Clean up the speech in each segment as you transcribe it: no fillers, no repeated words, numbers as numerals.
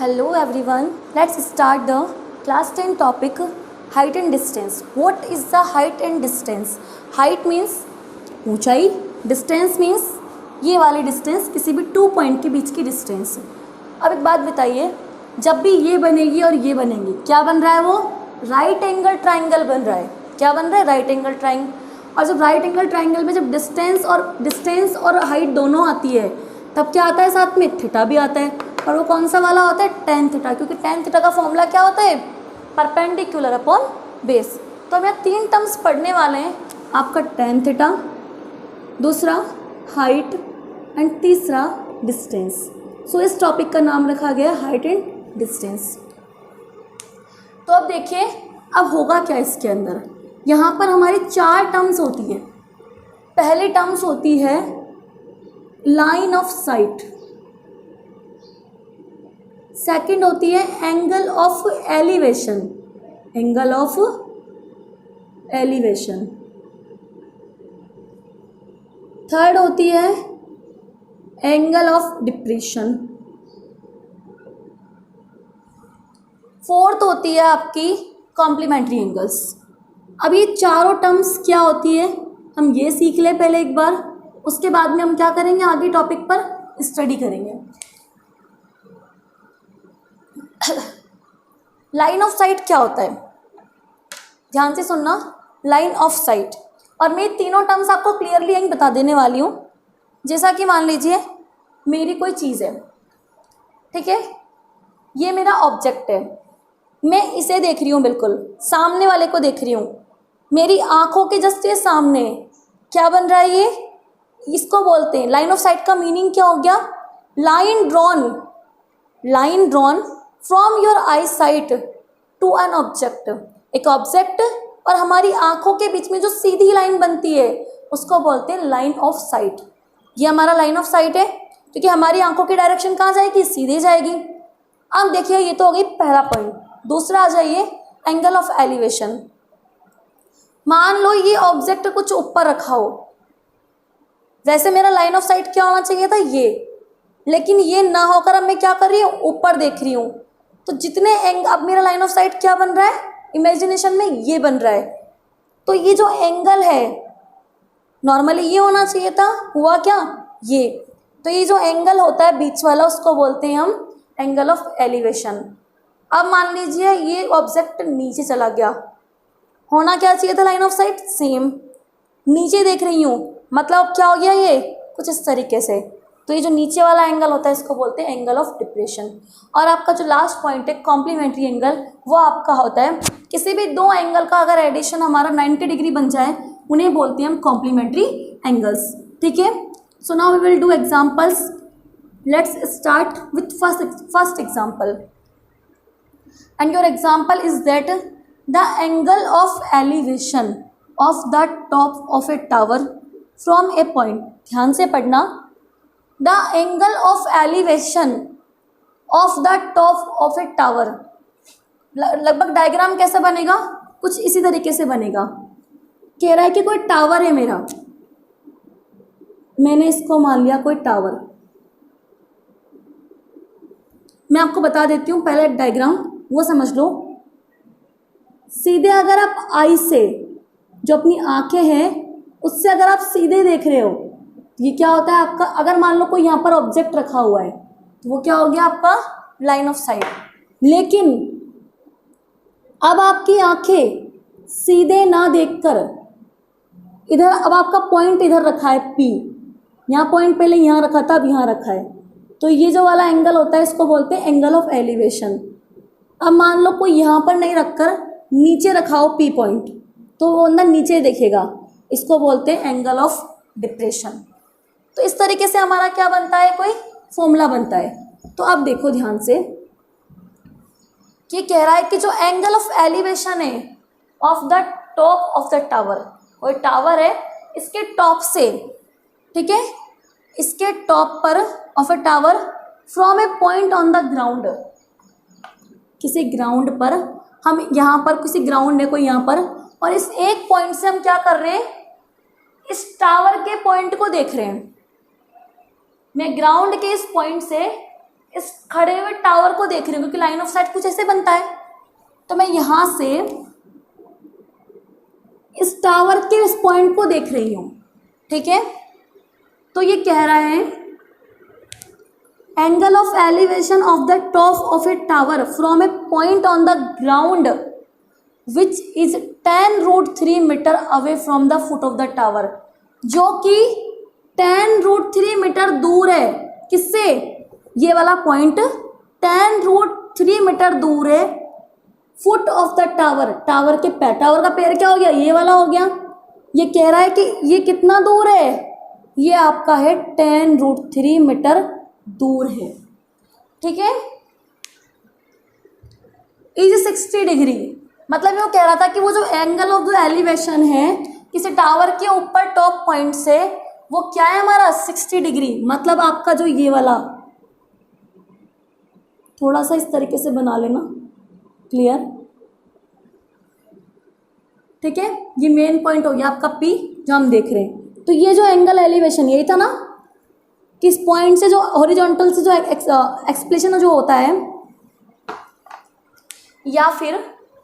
Hello everyone, let's start the class 10 topic height and distance. What is the height and distance? Height means ऊंचाई, distance means ये वाली distance किसी भी 2 point के बीच की distance. अब एक बात बताइए, जब भी ये बनेगी और ये बनेगी क्या बन रहा है, वो राइट एंगल ट्राइंगल बन रहा है। क्या बन रहा है? Right angle triangle. और जब राइट एंगल ट्राइंगल में जब डिस्टेंस और हाइट दोनों आती है तब क्या आता है, साथ में थीटा भी आता है। और वो कौन सा वाला होता है? टेन थीटा, क्योंकि टेन थीटा का फॉर्मूला क्या होता है? Perpendicular upon base. तो हम यहाँ 3 टर्म्स पढ़ने वाले हैं, आपका टेन थीटा, दूसरा हाइट एंड तीसरा डिस्टेंस। सो इस टॉपिक का नाम रखा गया हाइट एंड डिस्टेंस। तो अब देखिए, अब होगा क्या इसके अंदर। यहाँ पर हमारी 4 टर्म्स होती है। पहली टर्म्स होती है लाइन ऑफ साइट, सेकंड होती है angle of elevation, angle of elevation, third होती है एंगल ऑफ डिप्रेशन, फोर्थ होती है आपकी कॉम्प्लीमेंट्री एंगल्स। अब ये चारों टर्म्स क्या होती है हम ये सीख लें पहले एक बार, उसके बाद में हम क्या करेंगे, आगे टॉपिक पर स्टडी करेंगे। लाइन ऑफ साइट क्या होता है, ध्यान से सुनना, लाइन ऑफ साइट। और मैं तीनों टर्म्स आपको क्लियरली यहीं बता देने वाली हूँ। जैसा कि मान लीजिए मेरी कोई चीज़ है, ठीक है, ये मेरा ऑब्जेक्ट है, मैं इसे देख रही हूँ, बिल्कुल सामने वाले को देख रही हूँ, मेरी आंखों के जस्ट ये सामने क्या बन रहा है, ये इसको बोलते हैं लाइन ऑफ साइट। का मीनिंग क्या हो गया? Line drawn from your eye sight to an object. एक ऑब्जेक्ट और हमारी आंखों के बीच में जो सीधी लाइन बनती है उसको बोलते हैं लाइन ऑफ साइट। ये हमारा लाइन ऑफ साइट है, क्योंकि हमारी आंखों की डायरेक्शन कहाँ जाएगी? सीधे जाएगी। अब देखिए, ये तो हो गई पहला पॉइंट। दूसरा आ जाइए एंगल ऑफ एलिवेशन। मान लो ये ऑब्जेक्ट कुछ ऊपर रखा हो, वैसे मेरा लाइन ऑफ साइट क्या होना चाहिए था? ये, लेकिन ये ना होकर अब मैं क्या कर रही हूँ? ऊपर देख रही हूँ। तो जितने अब मेरा लाइन ऑफ साइट क्या बन रहा है? इमेजिनेशन में ये बन रहा है। तो ये जो एंगल है नॉर्मली ये होना चाहिए था, हुआ क्या? ये। तो ये जो एंगल होता है बीच वाला उसको बोलते हैं हम एंगल ऑफ एलिवेशन। अब मान लीजिए ये ऑब्जेक्ट नीचे चला गया, होना क्या चाहिए था लाइन ऑफ साइट? सेम। नीचे देख रही हूँ, मतलब क्या हो गया? ये कुछ इस तरीके से। तो ये जो नीचे वाला एंगल होता है इसको बोलते हैं एंगल ऑफ डिप्रेशन। और आपका जो लास्ट पॉइंट है कॉम्प्लीमेंट्री एंगल, वो आपका होता है किसी भी 2 एंगल का अगर एडिशन हमारा 90 डिग्री बन जाए उन्हें बोलते हैं हम कॉम्प्लीमेंट्री एंगल्स। ठीक है, so now we will do examples. Let's start with first example, and your example is that the angle of elevation of the top of a tower from a point. ध्यान से पढ़ना, the angle of elevation of the top of a tower. लगभग diagram कैसा बनेगा? कुछ इसी तरीके से बनेगा। कह रहा है कि कोई टावर है मेरा, मैंने इसको मान लिया कोई टावर। मैं आपको बता देती हूँ पहले डायग्राम, वो समझ लो। सीधे अगर आप आई से, जो अपनी आंखें हैं उससे अगर आप सीधे देख रहे हो, ये क्या होता है आपका? अगर मान लो कोई यहाँ पर ऑब्जेक्ट रखा हुआ है तो वो क्या हो गया आपका? Line of site. लेकिन अब आपकी आंखें सीधे ना देखकर इधर, अब आपका पॉइंट इधर रखा है P, यहाँ पॉइंट पहले यहाँ रखा था, अब यहाँ रखा है, तो ये जो वाला एंगल होता है इसको बोलते हैं एंगल ऑफ एलिवेशन। अब मान लो कोई यहाँ पर नहीं रखकर नीचे रखा हो P पॉइंट, तो वो अंदर नीचे देखेगा, इसको बोलते हैं एंगल ऑफ डिप्रेशन। तो इस तरीके से हमारा क्या बनता है? कोई फॉर्मूला बनता है। तो अब देखो ध्यान से, कि कह रहा है कि जो एंगल ऑफ एलिवेशन है of the top of the tower, कोई टावर है, इसके टॉप से, ठीक है, इसके टॉप पर of a tower from a point on the ground, किसी ग्राउंड पर, हम यहाँ पर किसी ग्राउंड है कोई यहाँ पर, और इस एक पॉइंट से हम क्या कर रहे हैं? इस टावर के पॉइंट को देख रहे हैं। मैं ग्राउंड के इस पॉइंट से इस खड़े हुए टावर को देख रही हूँ, क्योंकि लाइन ऑफ साइट कुछ ऐसे बनता है। तो मैं यहाँ से इस टावर के इस पॉइंट को देख रही हूँ, ठीक है। तो ये कह रहा है angle of elevation of the top of a tower from a point on the ground which is 10√3 metre away from the foot of the tower, जो कि 10√3 मीटर दूर है। किससे? ये वाला पॉइंट 10√3 मीटर दूर है foot of the tower, tower के पैर। टावर का पैर क्या हो गया? ये वाला हो गया। ये कह रहा है कि ये कितना दूर है? ये आपका है 10√3 मीटर दूर है, ठीक है। इज 60 डिग्री, मतलब वो कह रहा था कि वो जो एंगल ऑफ द एलिवेशन है किसी टावर के ऊपर टॉप पॉइंट से, वो क्या है हमारा 60 डिग्री। मतलब आपका जो ये वाला, थोड़ा सा इस तरीके से बना लेना, क्लियर, ठीक है। ये मेन पॉइंट हो गया आपका पी जो हम देख रहे हैं। तो ये जो एंगल एलिवेशन यही था ना, किस पॉइंट से जो हॉरिजॉन्टल से जो एक्सप्लेशन जो होता है, या फिर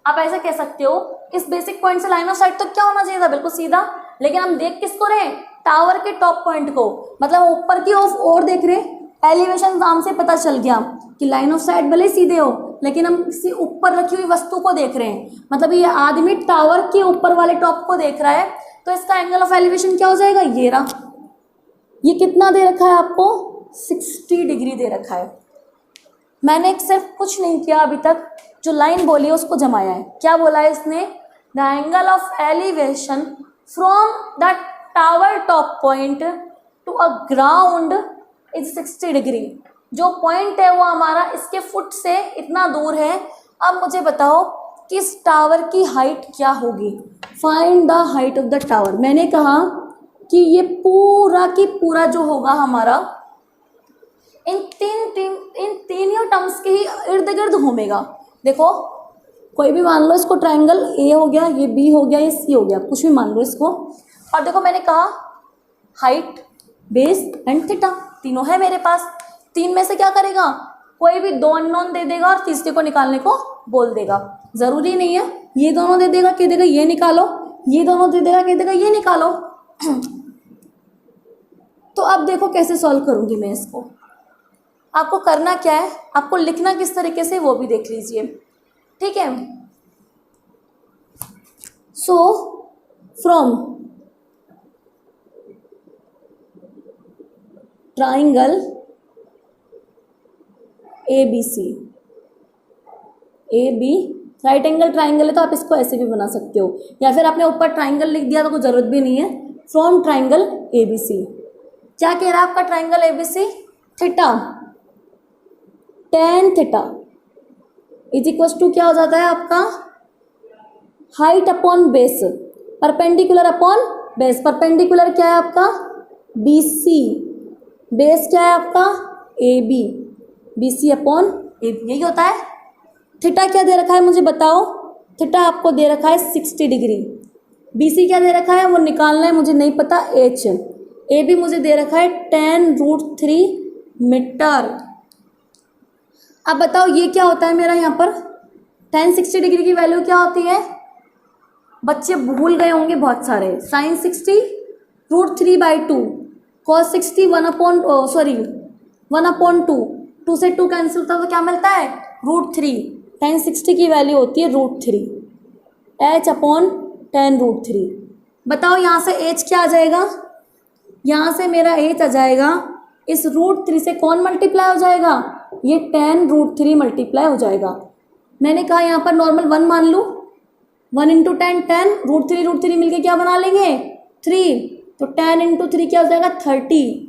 आप ऐसे कह सकते हो इस बेसिक पॉइंट से लाइन ऑफ साइट तो क्या होना चाहिए था? बिल्कुल सीधा। लेकिन हम देख किसको रहे? टावर के टॉप पॉइंट को, मतलब ऊपर की और देख रहे। एलिवेशन नाम से पता चल गया कि लाइन ऑफ साइट भले सीधे हो, लेकिन हम किसी ऊपर रखी हुई वस्तु को देख रहे हैं। मतलब ये आदमी टावर के ऊपर वाले टॉप को देख रहा है, तो इसका एंगल ऑफ एलिवेशन क्या हो जाएगा? ये रहा। ये कितना दे रखा है आपको? 60 डिग्री दे रखा है। मैंने सिर्फ कुछ नहीं किया अभी तक, जो लाइन बोली है उसको जमाया है। क्या बोला है इसने? The angle of elevation from the tower top point to a ground is 60 degree. जो पॉइंट है वो हमारा इसके फुट से इतना दूर है। अब मुझे बताओ कि इस टावर की हाइट क्या होगी? Find the height of the tower. मैंने कहा कि ये पूरा की पूरा जो होगा हमारा इन तीन ही टर्म्स के ही इर्द गिर्द घूमेगा। देखो कोई भी मान लो इसको, ट्रायंगल ए हो गया, ये बी हो गया, ये सी हो गया, कुछ भी मान लो इसको। और देखो मैंने कहा हाइट, बेस एंड थीटा तीनों है मेरे पास। तीन में से क्या करेगा? कोई भी दो अननोन दे देगा और तीसरे को निकालने को बोल देगा। जरूरी नहीं है ये दोनों दे देगा, कह देगा ये निकालो, ये दोनों दे देगा, कह देगा ये निकालो। तो अब देखो कैसे सॉल्व करूंगी मैं इसको। आपको करना क्या है, आपको लिखना किस तरीके से वो भी देख लीजिए, ठीक है। So from triangle A B C, A B right angle triangle है तो आप इसको ऐसे भी बना सकते हो, या फिर आपने ऊपर ट्राइंगल लिख दिया तो कोई जरूरत भी नहीं है। From triangle A B C, क्या कह रहा है आपका triangle A B C? Theta, tan theta is equal to क्या हो जाता है आपका? Height upon base, perpendicular upon base. Perpendicular क्या है आपका? बी सी, बेस क्या है आपका? A B, B C upon A B, यही होता है। थीटा क्या दे रखा है मुझे बताओ? थीटा आपको दे रखा है 60 डिग्री। बी सी क्या दे रखा है वो निकालना है, मुझे नहीं पता। एच, ए बी मुझे दे रखा है 10√3 मीटर। अब बताओ ये क्या होता है मेरा यहाँ पर? 1060 डिग्री की वैल्यू क्या होती है? बच्चे भूल गए होंगे बहुत सारे। साइन 60 √3/2, कॉस 60 1/2, 2 से 2 कैंसिल होता है तो क्या मिलता है? √3। 1060 की वैल्यू होती है √3, h अपॉन 10√3। बताओ यहाँ से h क्या आ जाएगा? यहाँ से मेरा h आ जाएगा, इस √3 से कौन मल्टीप्लाई हो जाएगा? ये 10√3 मल्टीप्लाई हो जाएगा। मैंने कहा यहाँ पर नॉर्मल 1 मान लूँ, 1 × 10 10, √3 मिलके क्या बना लेंगे? 3, तो 10 × 3 क्या हो जाएगा? 30।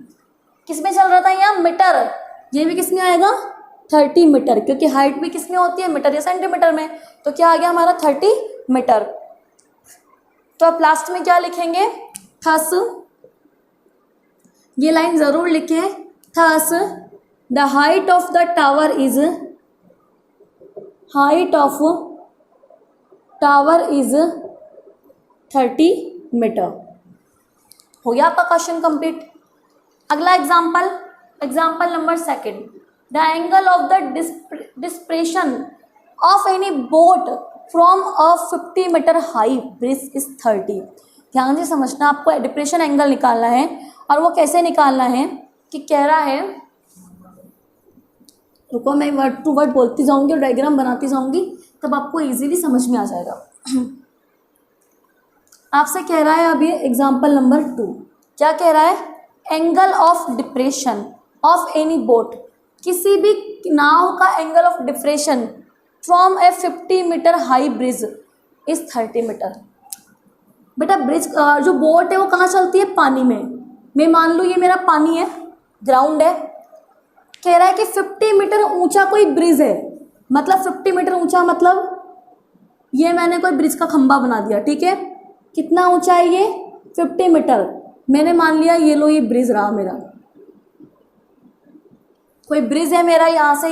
किस में चल रहा था यहाँ? मीटर। ये भी किस में आएगा? 30 मीटर, क्योंकि हाइट भी किस में होती है? मीटर या सेंटीमीटर में। तो क्या आ गया हमारा? 30 मीटर। तो आप लास्ट में क्या लिखेंगे? थस, ये लाइन जरूर लिखें, thus the height of the tower is, height of tower is 30 metre. हो गया आपका क्वेश्चन कंप्लीट। अगला example, example number 2। The angle of the depression of any boat from a 50 metre high bridge is 30। ध्यान से समझना, आपको depression angle निकालना है। और वो कैसे निकालना है कि कह रहा है, रुको मैं वर्ड टू वर्ड बोलती जाऊंगी और डायग्राम बनाती जाऊंगी, तब आपको इजीली समझ में आ जाएगा। आपसे कह रहा है अभी एग्जाम्पल नंबर 2, क्या कह रहा है, angle of depression of any boat, किसी भी नाव का angle of depression from a 50 metre high bridge is 30 metre. बेटा ब्रिज जो बोट है वो कहाँ चलती है, पानी में। मैं मान लूँ ये मेरा पानी है, ग्राउंड है। कह रहा है कि 50 मीटर ऊंचा कोई ब्रिज है, मतलब 50 मीटर ऊंचा, मतलब ये मैंने कोई ब्रिज का खंबा बना दिया, ठीक है। कितना ऊंचा है ये, 50 मीटर। मैंने मान लिया ये लो ये ब्रिज रहा मेरा, कोई ब्रिज है मेरा यहाँ से,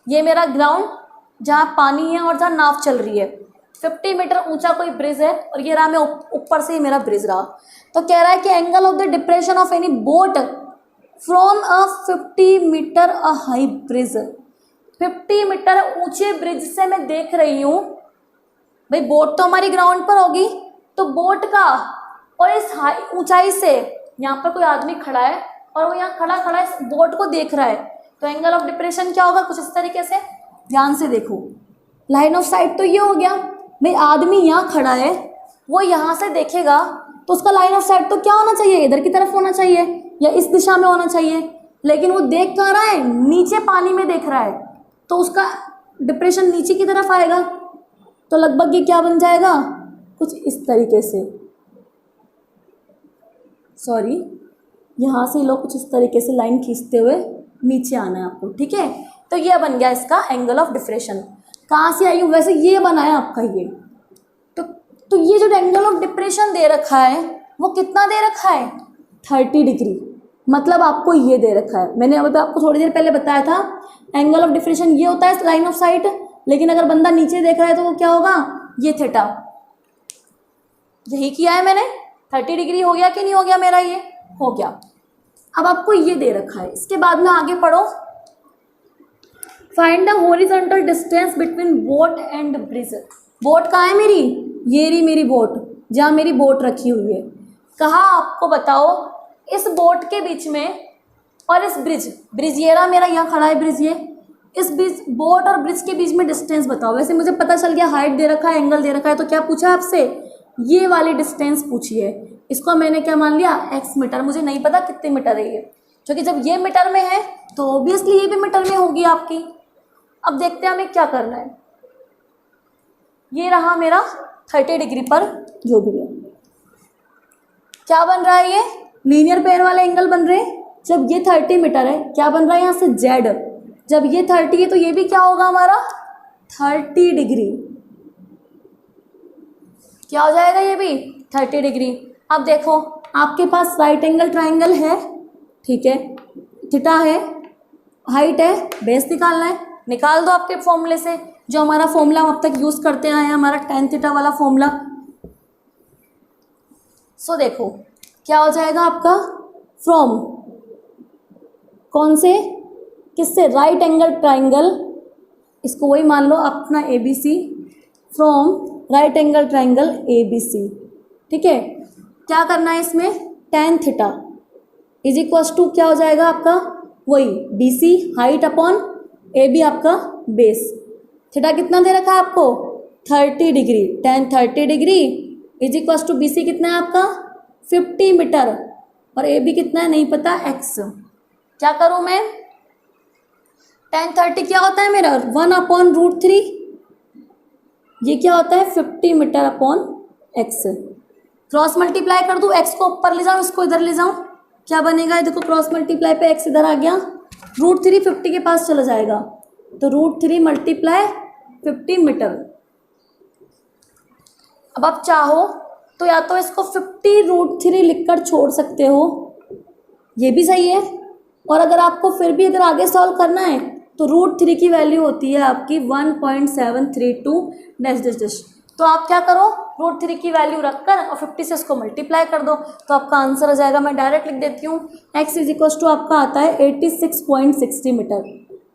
ये मेरा ग्राउंड जहाँ पानी है और जहाँ नाव चल रही है। 50 मीटर ऊंचा कोई ब्रिज है और ये रहा, मैं ऊपर से ही मेरा ब्रिज रहा। तो कह रहा है कि angle of the depression of any boat from a 50 metre a high bridge, 50 metre ऊंचे ब्रिज से मैं देख रही हूँ। भाई बोट तो हमारी ग्राउंड पर होगी, तो बोट का और इस हाई ऊंचाई से यहाँ पर कोई आदमी खड़ा है और वो यहाँ खड़ा खड़ा इस बोट को देख रहा है, तो एंगल ऑफ डिप्रेशन क्या होगा, कुछ इस तरीके से। ध्यान से देखो, लाइन ऑफ साइट तो ये हो गया, भाई आदमी यहाँ खड़ा है, वो यहाँ से देखेगा तो उसका लाइन ऑफ साइट तो क्या होना चाहिए, इधर की तरफ होना चाहिए या इस दिशा में होना चाहिए। लेकिन वो देख कहाँ रहा है, नीचे पानी में देख रहा है, तो उसका डिप्रेशन नीचे की तरफ आएगा। तो लगभग ये क्या बन जाएगा, कुछ इस तरीके से, सॉरी यहाँ से लोग कुछ इस तरीके से लाइन खींचते हुए नीचे आना है आपको, ठीक है। तो ये बन गया इसका एंगल ऑफ डिप्रेशन। कहाँ से आई हूँ, वैसे ये बनाया आपका ये। तो ये जो एंगल ऑफ डिप्रेशन दे रखा है वो कितना दे रखा है, 30 डिग्री। मतलब आपको ये दे रखा है, मैंने अभी आपको थोड़ी देर पहले बताया था एंगल ऑफ डिप्रेशन ये होता है लाइन ऑफ साइट, लेकिन अगर बंदा नीचे देख रहा है तो वो क्या होगा, ये थीटा। यही किया है मैंने, 30 डिग्री हो गया कि नहीं हो गया मेरा, ये हो गया। अब आपको ये दे रखा है, इसके बाद में आगे पढ़ो, find the horizontal distance between boat and bridge. Boat कहाँ है मेरी, ये रही मेरी बोट, जहाँ मेरी बोट रखी हुई है। कहा आपको बताओ इस बोट के बीच में और इस ब्रिज ये रहा मेरा, यहाँ खड़ा है ब्रिज, ये इस ब्रिज बोट और ब्रिज के बीच में डिस्टेंस बताओ। वैसे मुझे पता चल गया हाइट दे रखा है, एंगल दे रखा है, तो क्या पूछा आपसे, ये वाली डिस्टेंस पूछी है। इसको मैंने क्या मान लिया, x मीटर। मुझे नहीं पता कितने मीटर है ये, क्योंकि जब ये मीटर में है तो ऑब्वियसली ये भी मीटर में होगी आपकी। अब देखते हैं हमें क्या करना है। ये रहा मेरा 30 डिग्री पर जो भी है, क्या बन रहा है, ये लीनियर पेयर वाले एंगल बन रहे हैं। जब ये 30 मीटर है, क्या बन रहा है यहाँ से z। जब ये 30 है तो ये भी क्या होगा हमारा 30 डिग्री। क्या हो जाएगा, ये भी 30 डिग्री। अब देखो आपके पास राइट एंगल ट्राइंगल है, ठीक है, थीटा है, हाइट है, बेस निकालना है, निकाल दो आपके फॉर्मूले से, जो हमारा फॉर्मूला हम अब तक यूज करते आए हैं, हमारा tan थीटा वाला फॉर्मूला। सो देखो क्या हो जाएगा आपका, फ्रॉम कौन से, किससे, राइट एंगल ट्राइंगल, इसको वही मान लो अपना ABC, from right angle triangle ABC, ठीक है। क्या करना है इसमें, tan theta is equals to क्या हो जाएगा आपका, वही BC हाइट अपॉन AB आपका बेस। थीटा कितना दे रखा है आपको 30 degree, tan 30 degree is equals to BC कितना है आपका 50 मीटर और AB कितना है नहीं पता x। क्या करूँ मैं, tan 30 क्या होता है मेरा 1/√3, ये क्या होता है 50 metre upon x। Cross multiply कर दूँ, x को ऊपर ले जाऊँ, इसको इधर ले जाऊँ, क्या बनेगा, देखो क्रॉस मल्टीप्लाई पे x इधर आ गया, √3 50 के पास चला जाएगा, तो √3 मल्टीप्लाई 50 मीटर। अब आप चाहो तो या तो इसको 50√3 लिखकर छोड़ सकते हो, ये भी सही है। और अगर आपको फिर भी अगर आगे सॉल्व करना है तो √3 की वैल्यू होती है आपकी 1.732 डैश डैश डैश। तो आप क्या करो, √3 की वैल्यू रखकर और 50 से इसको मल्टीप्लाई कर दो, तो आपका आंसर आ जाएगा। मैं डायरेक्ट लिख देती हूँ, x इज इक्वल टू आपका आता है 86.60 मीटर।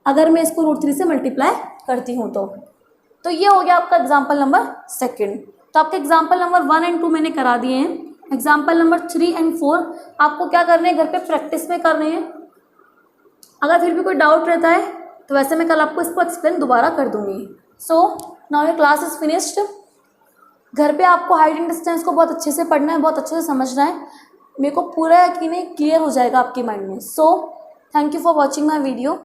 अगर मैं इसको √3 से मल्टीप्लाई करती हूँ तो ये हो गया आपका एग्जाम्पल नंबर सेकेंड। तो आपके एग्जाम्पल नंबर 1 एंड 2 मैंने करा दिए हैं। एग्जाम्पल नंबर 3 एंड 4 आपको क्या करने हैं, घर पे प्रैक्टिस में करने हैं। अगर फिर भी कोई डाउट रहता है तो वैसे मैं कल आपको इसको एक्सप्लेन दोबारा कर दूंगी। So now your class is finished. घर पे आपको हाइट एंड डिस्टेंस को बहुत अच्छे से पढ़ना है, बहुत अच्छे से समझना है। मेरे को पूरा यकीन है क्लियर हो जाएगा आपके माइंड में। So thank you for watching my video.